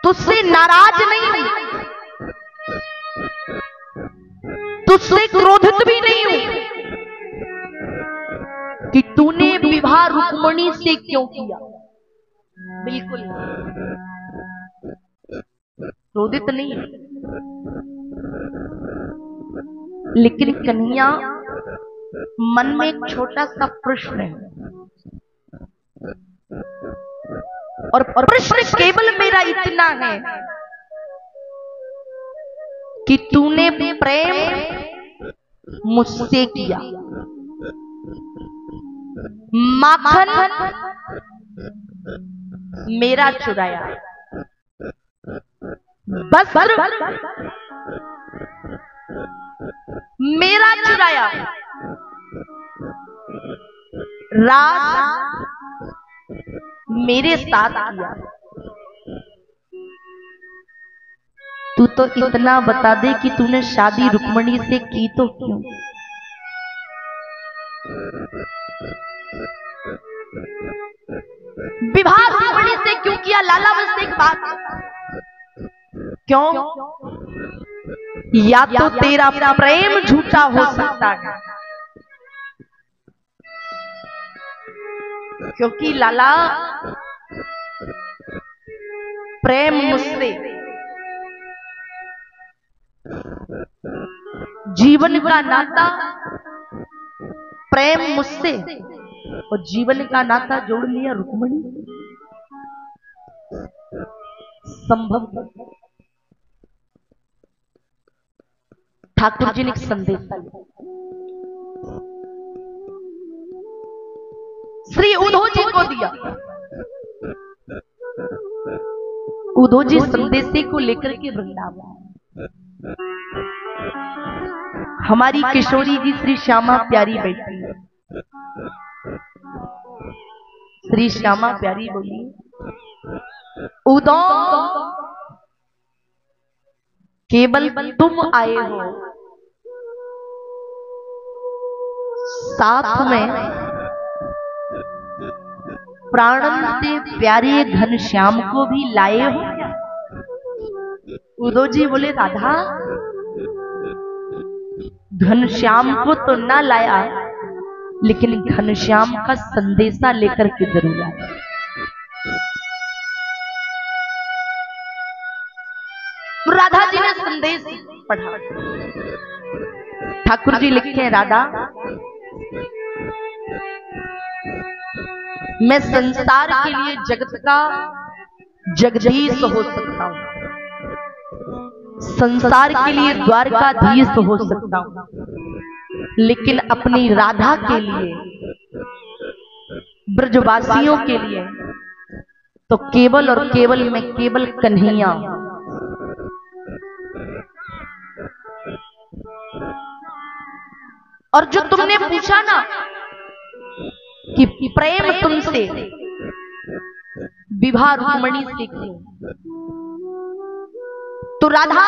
तुझसे नाराज नहीं हूं, तुझसे क्रोधित भी नहीं हूं कि तूने विवाह रुक्मिणी से क्यों किया। बिल्कुल क्रोधित नहीं, लेकिन कन्हैया मन में एक छोटा सा प्रश्न है, और प्रश्न केवल मेरा इतना है कि तूने प्रेम मुझसे किया, माखन मेरा चुराया, वस्त्र मेरा चुराया, राज मेरे साथ किया। तू तो इतना बता दे कि तूने शादी रुक्मिणी से की तो क्यों। विवाह रुक्मिणी से क्यों किया लाला? मुझसे एक बात, क्यों? या तो तेरा प्रेम झूठा हो सकता है, क्योंकि लाला प्रेम मुझसे, जीवन का नाता प्रेम मुझसे, और जीवन का नाता जोड़ लिया रुक्मिणी। संभव? ठाकुर जी ने एक संदेश श्री उद्धव जी को दिया। उद्धव जी संदेशे को लेकर के वृंदावन, हमारी किशोरी जी श्री श्यामा प्यारी बैठी है। श्री श्यामा प्यारी बोली, उद्धव केवल तुम आए हो, साथ में प्राणन से प्यारे घनश्याम को भी लाए हो क्या? उद्धव जी बोले, राधा घनश्याम को तो ना लाया, लेकिन घनश्याम का संदेशा लेकर के जरूर आया। राधा जी ने संदेश पढ़ा। ठाकुर जी लिखते हैं, राधा मैं संसार के लिए जगत का जगदीश हो सकता हूं, संसार के लिए द्वारकाधीश हो सकता हूं, लेकिन अपनी राधा के लिए, ब्रजवासियों के लिए तो केवल और केवल मैं केवल कन्हैया। और जो तुमने पूछा ना कि प्रेम तुमसे, विवाह रुक्मिणी से क्यों, तो राधा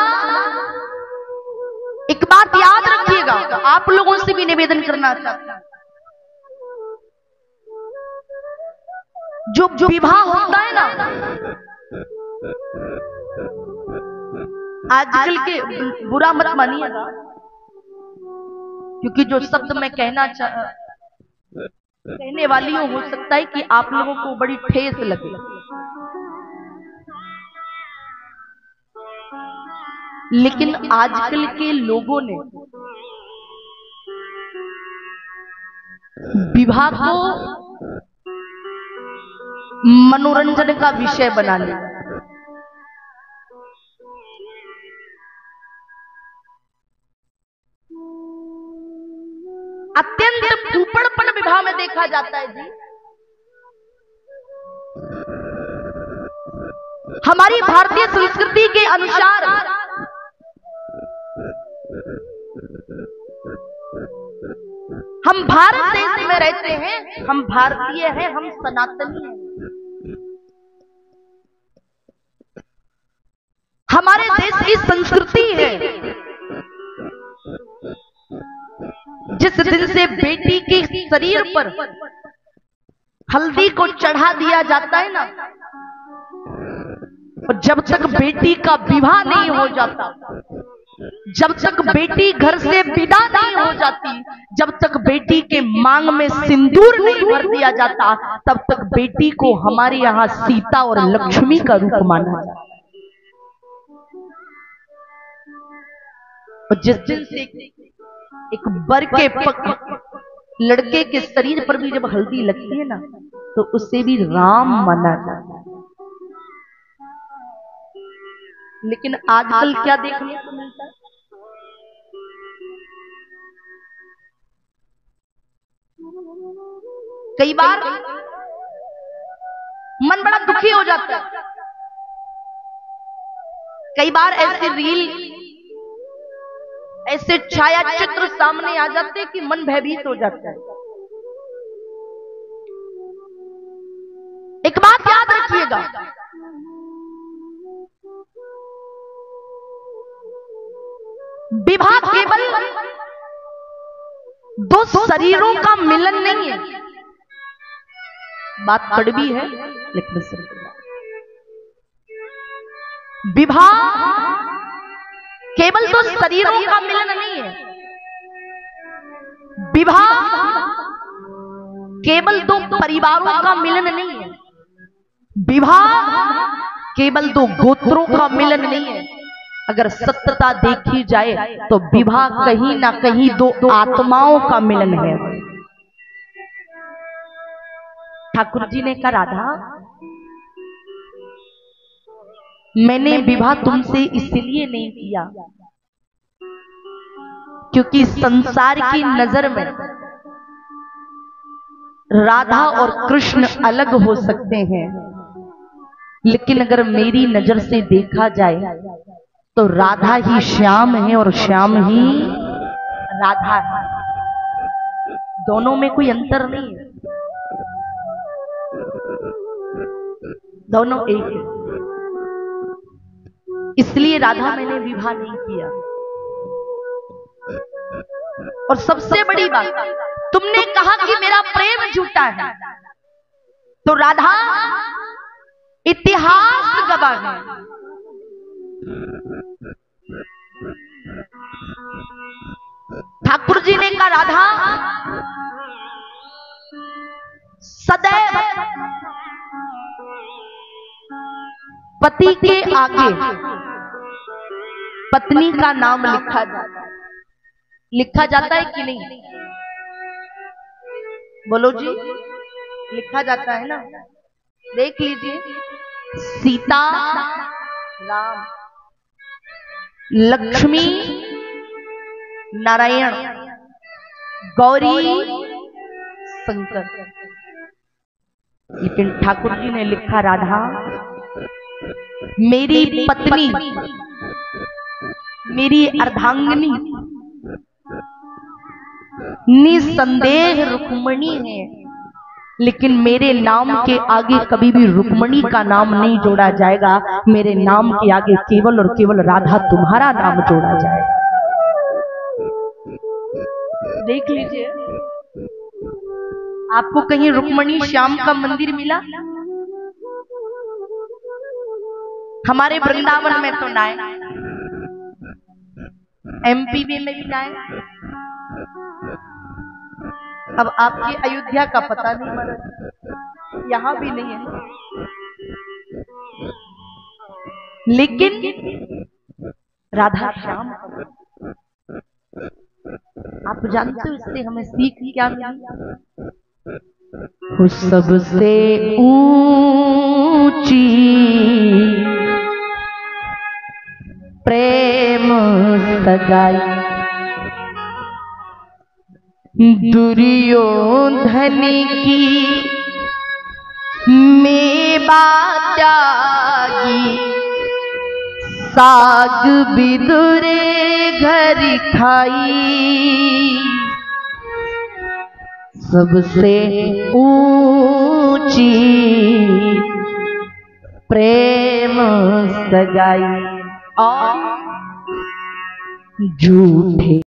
एक बात याद रखिएगा, आप लोगों से भी निवेदन करना चाहता हूं, जो विवाह होता है ना, आजकल के, बुरा मत मानिएगा, क्योंकि जो शब्द मैं कहने वाली हूं, हो सकता है कि आप लोगों को बड़ी ठेस लगे, लेकिन आजकल के लोगों ने विवाह को मनोरंजन का विषय बना लिया। अत्यंत फूफड़पन विवाह में देखा जाता है जी। हमारी भारतीय संस्कृति के अनुसार हम भारत देश में रहते हैं, हम भारतीय हैं, हम सनातनी हैं। हमारे देश की संस्कृति है, जिस दिन से बेटी के शरीर पर हल्दी को चढ़ा दिया जाता है ना, और जब तक बेटी का विवाह नहीं हो जाता, जब तक बेटी घर से विदा नहीं हो जाती, जब तक बेटी के मांग में सिंदूर नहीं भर दिया जाता, तब तक बेटी को हमारे यहाँ सीता और लक्ष्मी का रूप माना जाता है। और जिस दिन से एक बर के लड़के के शरीर पर भी जब हल्दी लगती है ना, तो उससे भी राम माना जाता है। लेकिन आजकल क्या देखने को मिलता है, कई बार मन बड़ा दुखी हो जाता है, कई बार ऐसे रील, ऐसे छाया चित्र सामने आ जाते कि मन भयभीत हो जाता है। एक बात याद रखिएगा, विवाह केवल दो शरीरों का मिलन नहीं है। बात कड़वी है लेकिन विवाह केवल दो शरीरों का मिलन नहीं है। विवाह केवल दो परिवारों का मिलन नहीं है। विवाह केवल दो गोत्रों का मिलन नहीं है। अगर सत्यता देखी जाए तो विवाह कहीं ना कहीं दो आत्माओं का मिलन है। ठाकुर जी ने कहा, राधा मैंने विवाह तुमसे इसलिए नहीं किया क्योंकि संसार की नजर में राधा और कृष्ण अलग हो सकते हैं, लेकिन अगर मेरी नजर से देखा जाए तो राधा ही श्याम है और श्याम ही राधा है। दोनों में कोई अंतर नहीं है, दोनों एक है। इसलिए राधा मैंने विवाह नहीं किया। और सबसे बड़ी बात, तुमने कहा कि मेरा प्रेम झूठा है, तो राधा इतिहास गवाह है। ठाकुर जी ने कहा, राधा सदैव पति के आगे पत्नी का नाम लिखा जाता है कि नहीं? बोलो जी, लिखा जाता है ना। देख लीजिए, सीता राम, लक्ष्मी नारायण, गौरी शंकर। लेकिन ठाकुर जी ने लिखा, राधा मेरी पत्नी, मेरी अर्धांगिनी निसंदेह रुक्मणी है, लेकिन मेरे नाम के आगे कभी भी रुक्मणी का नाम नहीं जोड़ा जाएगा। मेरे नाम के आगे केवल और केवल राधा तुम्हारा नाम जोड़ा जाएगा। देख लीजिए, आपको कहीं रुक्मणी श्याम का मंदिर मिला? हमारे वृंदावन में तो ना है, एमपी में भी ना है। अब आपकी अयोध्या का पता नहीं, मगर यहां भी नहीं है। लेकिन राधा श्याम, आप जानते हो इससे हमें सीख क्या मिली? वो सबसे ऊंची प्रेम सगाई दुर्योधन की मेवा त्यागी, साग बिदुरे घर खाई। सबसे ऊंची प्रेम सगाई और झूठे